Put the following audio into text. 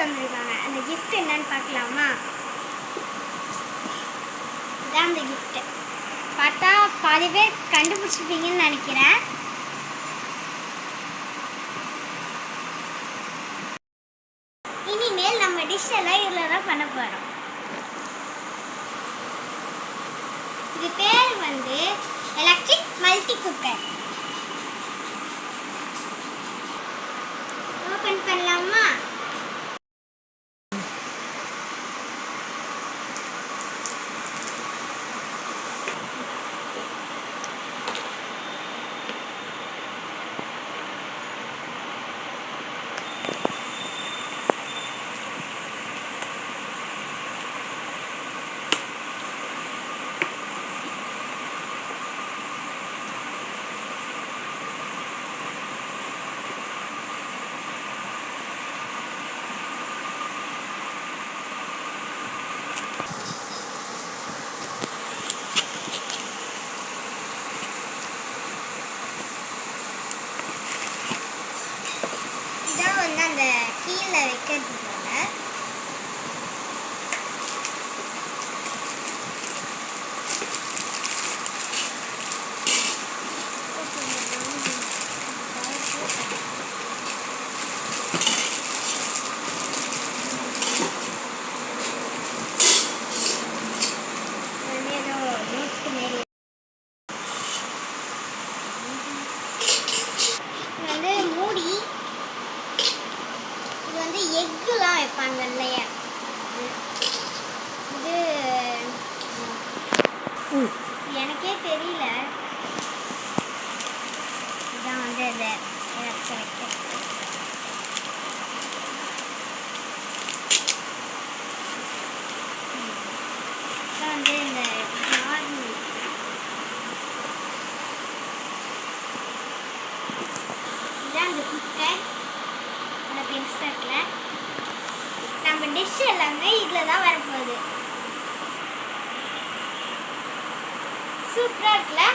தந்துருக்காங்க. அந்த கிஃப்ட் என்னன்னு பார்க்கலாமா? இதான் அந்த கிஃப்ட்டு. பார்த்தா பாதி பேர் கண்டுபிடிச்சிருப்பீங்கன்னு நினைக்கிறேன். இனிமேல் நம்ம டிஷ் எல்லாம் இதில் தான் பண்ண போகிறோம். இது பேர் வந்து எலக்ட்ரிக் மல்டி குக்கர். ஓப்பன் பண்ணலாமா? அந்த கீழே வைக்கிறது போல மூடி எக்குலாம் வைப்பாங்க இல்லையா, இது எனக்கே தெரியல. இதான் வந்து இதை வைக்க வந்து இந்த இதான் அந்த குக்கர் பெருசாக இருக்குல்ல. நம்ம டிஷ் எல்லாமே இதில் தான் வரப்போகுது. சூப்பராக இருக்குல்ல.